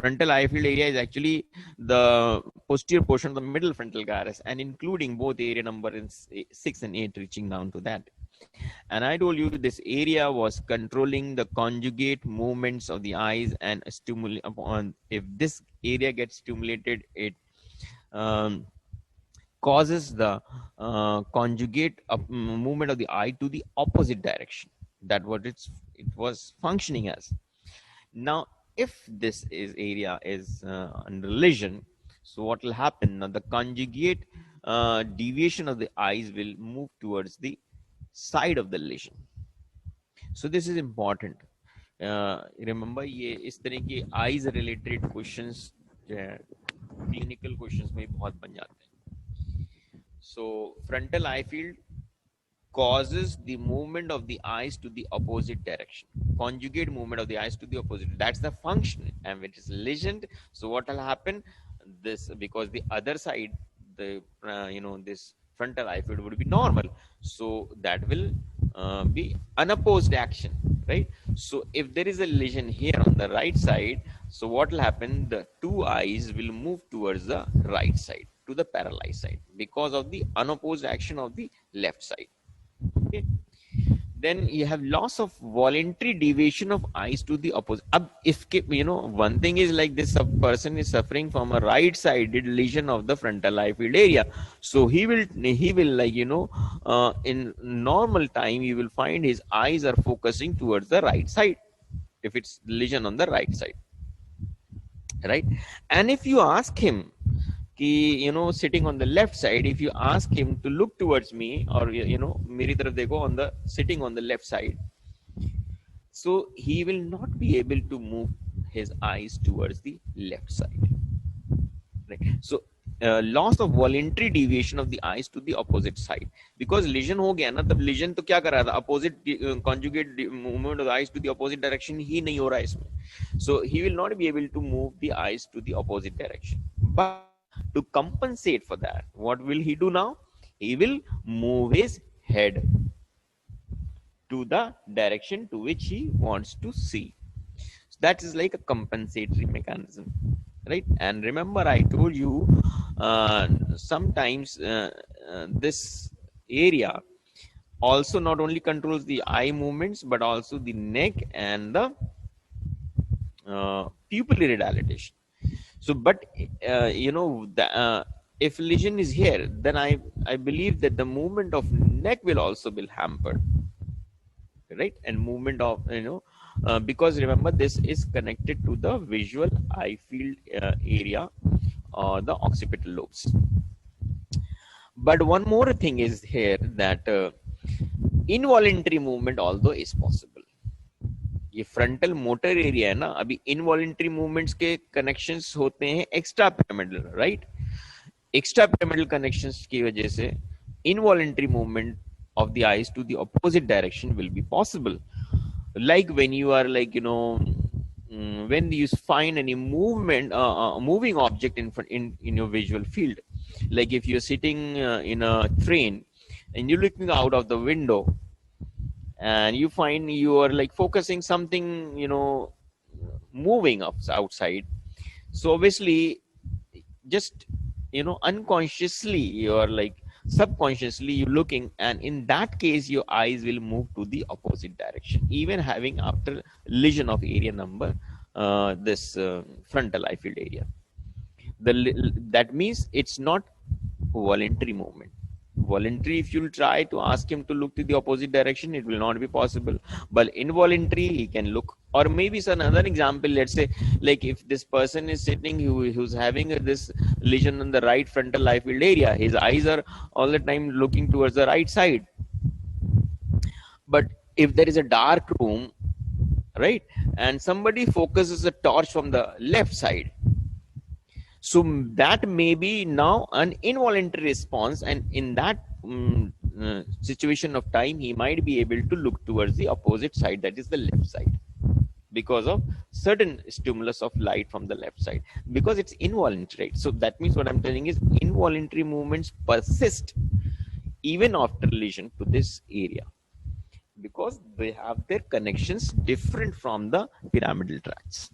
frontal eye field area is actually the posterior portion of the middle frontal gyrus, and including both area number 6 and 8 reaching down to that. And I told you this area was controlling the conjugate movements of the eyes and stimulate upon. If this area gets stimulated, it causes the conjugate movement of the eye to the opposite direction. That what it was functioning as. Now, if this area is under lesion, so what will happen? Now, the conjugate deviation of the eyes will move towards the side of the lesion. So this is important. Remember, ये इस तरह के eyes related questions clinical questions में बहुत बन जाते हैं. So frontal eye field causes the movement of the eyes to the opposite direction. Conjugate movement of the eyes to the opposite. That's the function. And when it is lesioned, so what will happen? This, because the other side, the this frontal eye field would be normal, so that will be unopposed action, right? So if there is a lesion here on the right side, so what will happen? The two eyes will move towards the right side, to the paralyzed side, because of the unopposed action of the left side. Okay. Then you have loss of voluntary deviation of eyes to the opposite. If one thing is like this, a person is suffering from a right-sided lesion of the frontal eye field area, so he will like in normal time you will find his eyes are focusing towards the right side if it's lesion on the right side, right? And if you ask him, sitting on the left side, if you ask him to look towards me, or meri taraf dekho, on the sitting on the left side, so he will not be able to move his eyes towards the left side, right? So loss of voluntary deviation of the eyes to the opposite side, because lesion ho gaya na, tab lesion to kya kar raha tha, opposite conjugate movement of the eyes to the opposite direction ही नहीं हो रहा है इसमें, so he will not be able to move the eyes to the opposite direction. But to compensate for that, what will he do now? He will move his head to the direction to which he wants to see. So that is like a compensatory mechanism, right? And remember, I told you sometimes this area also not only controls the eye movements, but also the neck and the pupillary dilatation. So, but if lesion is here, then I believe that the movement of neck will also be hampered, right? And movement of because remember, this is connected to the visual eye field area or the occipital lobes. But one more thing is here, that involuntary movement although is possible. ये frontal motor area है ना, अभी involuntary movements के connections होते हैं extra pyramidal, right? Extra pyramidal connections की वजह से involuntary movement of the eyes to the opposite direction will be possible, like when you are when you find any movement moving object in your visual field, like if you're sitting in a train and you're looking out of the window and you find you are like focusing something moving outside, so obviously just unconsciously you are like subconsciously you're looking, and in that case your eyes will move to the opposite direction, even having after lesion of area number this frontal eye field area. That means it's not voluntary movement. Voluntary, if you'll try to ask him to look to the opposite direction, it will not be possible. But involuntary, he can look. Or maybe another example, let's say, like if this person is sitting who's having this lesion on the right frontal eye field area, his eyes are all the time looking towards the right side. But if there is a dark room, right, and somebody focuses a torch from the left side, so that may be now an involuntary response, and in that situation of time, he might be able to look towards the opposite side, that is the left side, because of certain stimulus of light from the left side, because it's involuntary. So that means what I'm telling is involuntary movements persist even after lesion to this area, because they have their connections different from the pyramidal tracts.